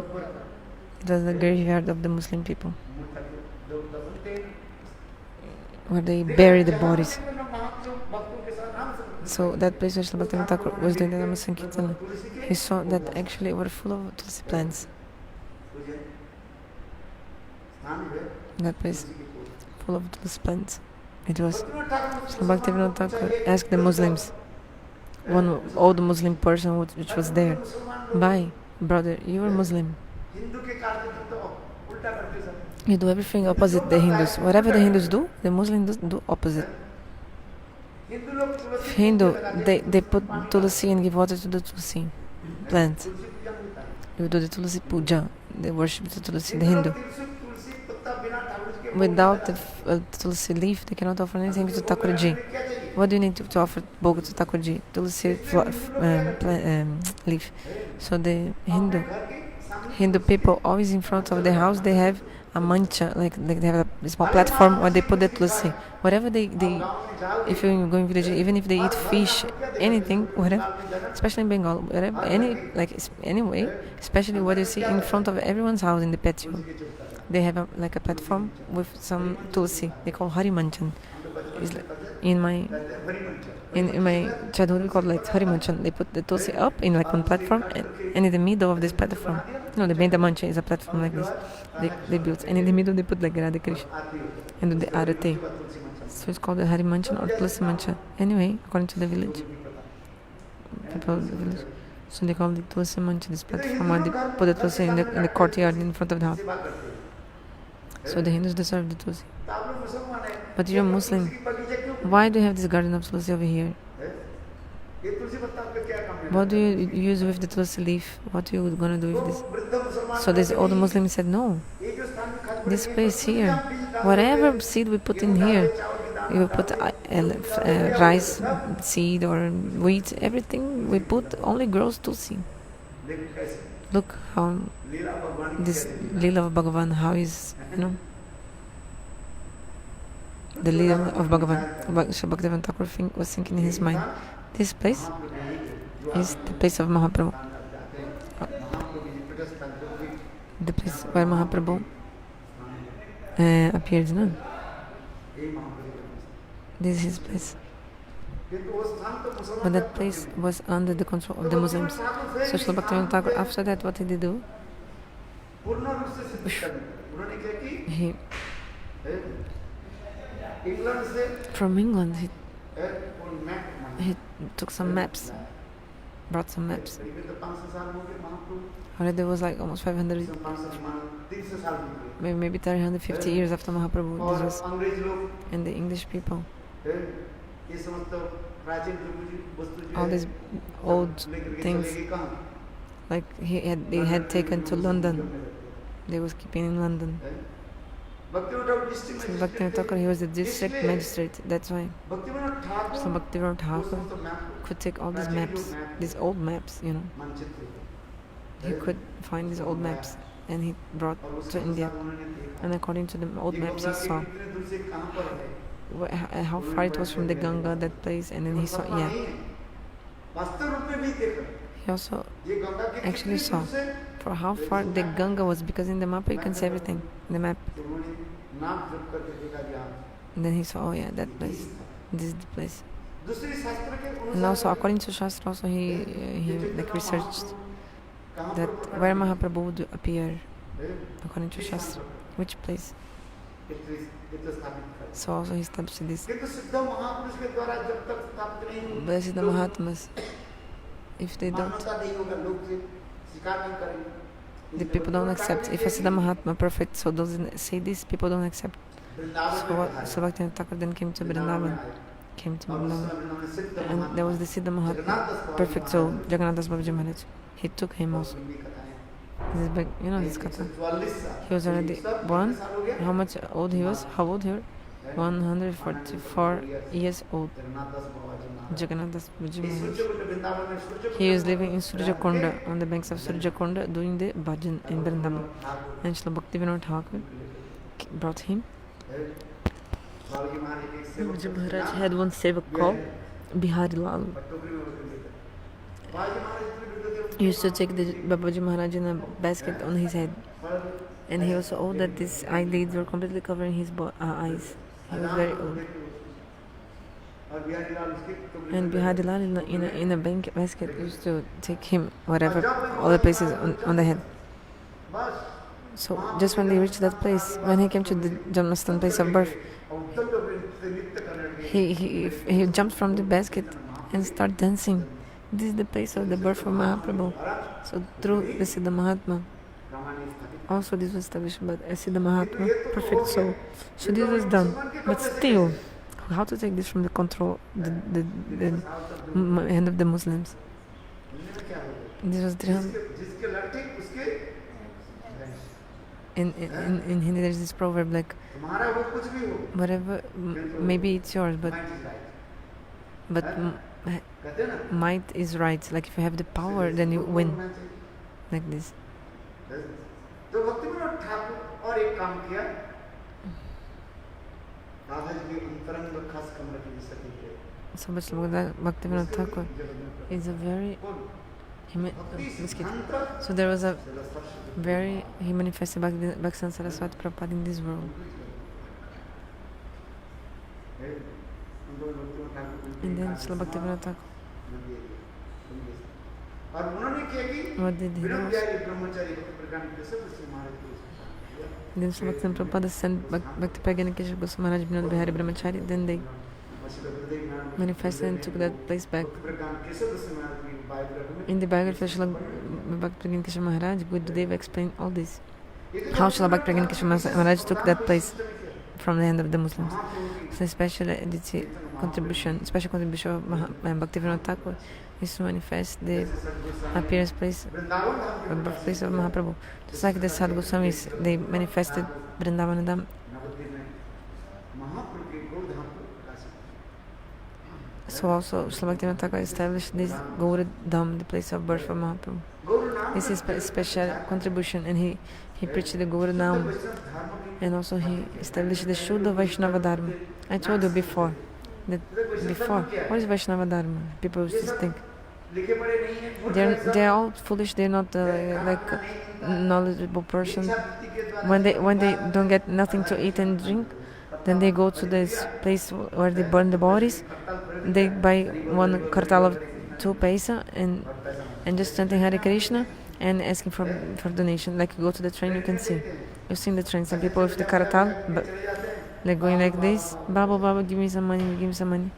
was the graveyard of the Muslim people, where they bury the bodies. So that place where Srila Bhaktivinoda Thakur was doing the Nama Sankirtan, he saw that actually were full of tulsi plants. That place, full of tulsi plants. It was Srila Bhaktivinoda Thakur asked the Muslims, one old Muslim person which was there, "Bhai, brother, you are Muslim. You do everything opposite the Hindus. Whatever the Hindus do, the Muslims do opposite. Hindu, they put tulsi and give water to the tulsi plant. You do the tulsi puja, they worship the tulsi, the Hindu. Without the tulsi leaf, they cannot offer anything to Thakurji. What do you need to offer bhoga to Thakurji? Tulsi leaf. So the Hindu people, always in front of the house, they have a mancha, like they have a small platform where they put the tulsi. Whatever they if you're going village, even if they eat fish, anything, whatever, especially in Bengal, whatever, anyway, especially what you see in front of everyone's house in the patio, they have a platform with some tulsi. They call Hari Manchan. In my childhood, we called Hari Manchan. They put the tulsi up in one platform, and in the middle of this platform, the Benda Mancha is a platform like this. They built, and in the middle they put Radha Krishna and do the arati. So it's called the Hari Manchan or Tulsi Manchan. Anyway, according to the village, people of the village, so they call it Tulsi Manchan. This platform where they put the tulsi in the courtyard in front of the house. So the Hindus deserve the tulsi. But you're a Muslim. Why do you have this garden of tulsi over here? What do you use with the tulsi leaf? What are you going to do with this? So this old Muslim said, no, this place here, whatever seed we put in here, you put rice seed or wheat, everything we put only grows tulsi. Look how this Leela of Bhagavan, how is, the Leela of Bhagavan. Bhaktivinoda Thakur was thinking in his mind, this place is the place of Mahaprabhu. The place where Mahaprabhu appeared, no? This is his place. But that place was under the control of the Muslims. So Srila Bhaktivinoda Thakur, after that, what did he do? He, from England, he took some maps, brought some maps. Already there was almost 500, maybe 350 years after Mahaprabhu. This was, and the English people, all these old things, they had taken to London. They was keeping in London. So Bhaktivinoda Thakur, he was the district magistrate. That's why. So Bhaktivinoda Thakur could take all these maps, these old maps, He could find these old maps and he brought to India. And according to the old maps, he saw how far it was from the Ganga, that place, and then he saw, he also actually saw for how far the Ganga was, because in the map you can see everything in the map. And then he saw, that place, this is the place. And also according to Shastra, also he researched that where Mahaprabhu would appear, according to Shastra. Which place? So also he established this. But Siddha Mahatmas, if they don't, the people don't accept. If a Siddha Mahatma perfect so doesn't say this, people don't accept. So Bhaktivinoda Thakur then came to Vrindavan. And there was the Siddha Mahatma, perfect soul, Jagannath Babaji Maharaj. He took him also. This is big, you know this katha. He was already born. How much old he was? How old he was? 144 years old. Jagannath Babaji Maharaj. He was living in Surjakonda, on the banks of Surjakonda, doing the bhajan in Vrindavan. And Srila Bhaktivinoda Thakur brought him. Babaji Maharaj had one sevak called Bihari Lal. He used to take the Babaji Maharaj in a basket on his head. And he was so old that his eyelids were completely covering his eyes. He was very old. And Bihari Lal in a basket used to take him whatever, all the places on the head. So just when they reached that place, when he came to the Janmastan place of birth, he jumped from the basket and started dancing. This is the place of the birth of Mahaprabhu. So through the Siddha Mahatma, also this was established by a Siddha Mahatma, perfect soul. So this was done. But still, how to take this from the control, the hand of the Muslims? This was 300. In Hindi there is this proverb like, whatever, maybe it's yours, but might is right. Like if you have the power, then you win. Like this. So Bhaktivinoda Thakur is a very... So there was he manifested Bhaktivinoda Saraswati Prabhupada in this world. And then Srila Bhaktivinoda Thakur, what did he do? Then Srila Bhaktivinoda Prabhupada sent Bhakti Pragyan Keshav Goswami Maharaj Vinod Bihari Brahmachari. Then they manifested and took that place back. In the biography of Srila Bhakti Pragyan Keshav Maharaj, Gurudev explained all this. How Srila Bhakti Pragyan Keshav Maharaj took that place from the hand of the Muslims. So special contribution of Bhaktivinoda Thakur is to manifest the appearance place, the birthplace of Mahaprabhu. Just like the Sadhu Goswamis, they manifested Vrindavanadam. So also Srila Bhaktivinoda Thakur established this Gauradham, the place of birth of Mahaprabhu. This is a special contribution, and he preached the Gauradham, and also he established the Shuddha Vaishnava Dharma. I told you before, what is Vaishnava Dharma? People used to think they're all foolish. They're not like a knowledgeable person. When they don't get nothing to eat and drink, then they go to this place where they burn the bodies. They buy one kartal of 2 paisa and just chanting Hare Krishna and asking for donation. Like you go to the train, you can see. You've seen the train. Some people with the kartal, but they're going like this. Baba, give me some money. Give me some money.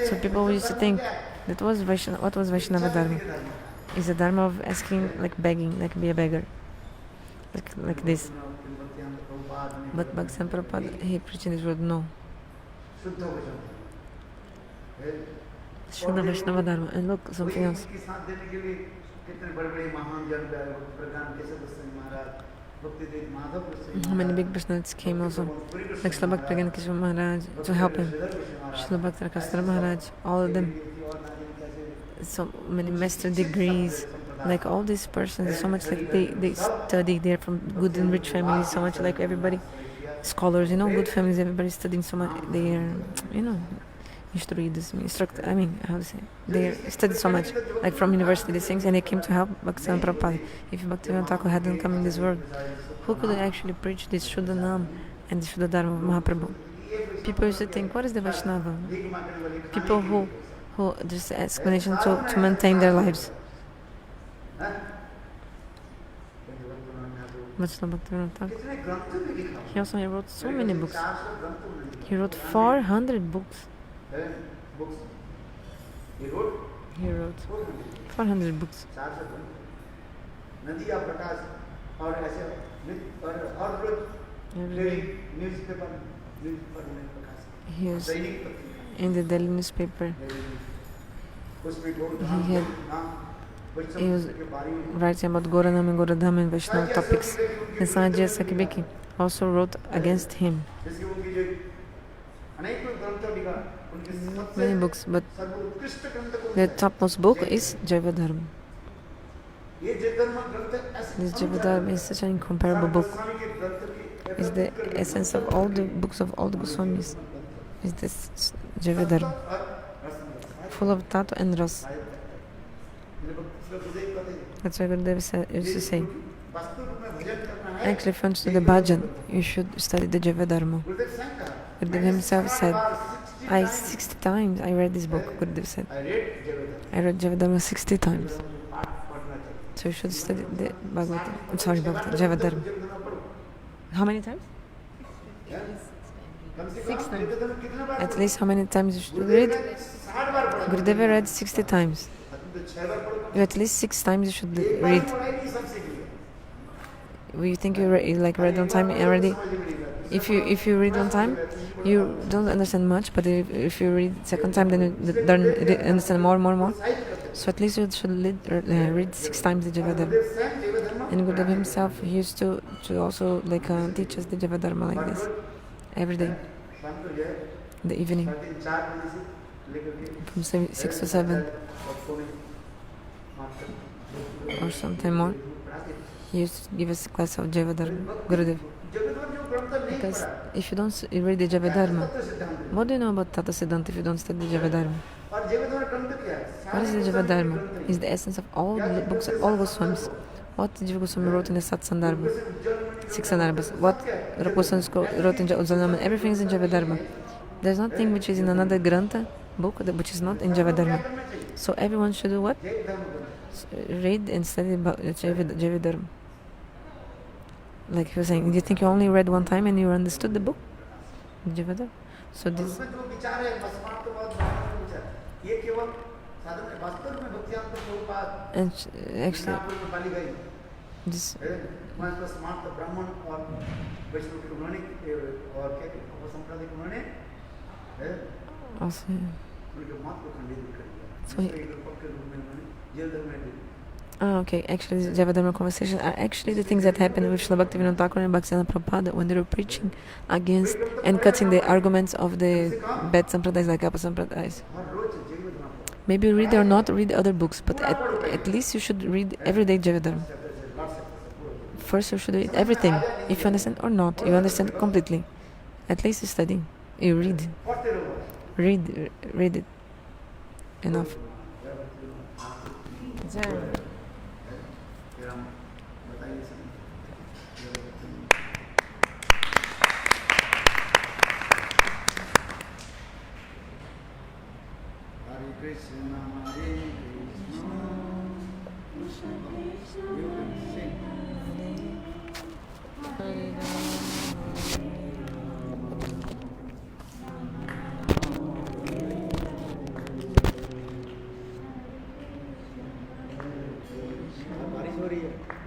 So people used to think that what was Vaishnava Dharma? Is a dharma of asking, like begging, like be a beggar, like this. But Bhaktivinoda Prabhupada, he preached in this word, no. Shuddha Vaishnava Dharma. And look, something else. How many big personalities came also, like Srila Bhakti Pragyan Keshav Maharaj, to help him. Srila Bhakti Rakastra Maharaj, all of them. So many master degrees, like all these persons, so much like they study, they're from good and rich families, so much like everybody, scholars, good families, everybody studying so much, they are, they studied so much, like from university, these things, and they came to help Bhaktivinoda Prabhupada. If Bhaktivinoda Thakur hadn't come in this world, who could actually preach this Shuddha Nam and the Shuddha Dharma of Mahaprabhu? People used to think, what is the Vaishnava? People who just explanation to maintain their lives. But Srila Bhaktivinoda Thakur, कितने ग्रंथ में लिखा he also wrote so many books. 400 ग्रंथों में लिखा He wrote 400 books. books he wrote 400 books. 400 ग्रंथ नदिया प्रकाश और ऐसे और रोज न्यूज़पेपर में प्रकाश He was दैनिक पत्रिका in the daily newspaper. उसमें He was writing about Goranam and Goradham and Vaishnava topics. And Sanjaya Sakibeki also wrote against him many books, but the topmost book is Jivadharma. This Jivadharma is such an incomparable book. It's the essence of all the books of all the Goswamis. It's this Jivadharma, full of tattva and ras. That's why Gurudev used to say, actually, if you want to do the bhajan, you should study the Jivadharma. Gurudev himself said, 60 times I read this book, Gurudev said. I read Jivadharma 60 times. So you should study the Jivadharma. How many times? 6 times. At least how many times you should read? Gurudev read 60 times. At least 6 times you should read. You think you read one time already? If you read one time, you don't understand much. But if you read second time, then you learn understand more. So at least you should read 6 times the Jivadharma. And Gurudev himself, he used to also teach us the Jivadharma like this every day, in the evening, from 6 to 7 or sometime more. He used to give us a class of Jivadharma, Gurudev. Because if you don't read the Jivadharma, what do you know about Tata Siddhanta if you don't study Jivadharma? What is the Jivadharma? It's the essence of all the books of all Goswamis. What Jiva Goswami wrote in the Satsandarbha, 6 Sandarbhas, what Rupa Goswami wrote in Jivadharma, everything is in Jivadharma. There's nothing which is in another Grantha book which is not in Jivadharma. So everyone should do what? Read and study Jivadharma. Like he was saying, do you think you only read one time and you understood the book? Jivadharma. So this. And actually, this. Also, so okay, actually, the Jivadharma conversations are actually the things that happened with Srila Bhaktivinoda Thakur and Bhaktivinoda Prabhupada when they were preaching against and cutting the arguments of the bad sampradayas like Apa sampradayas. Maybe read or not read other books, but at least you should read everyday Jivadharma. First, you should read everything. If you understand or not, you understand completely. At least you study. You read. Read it. Enough. बारिश हो रही है।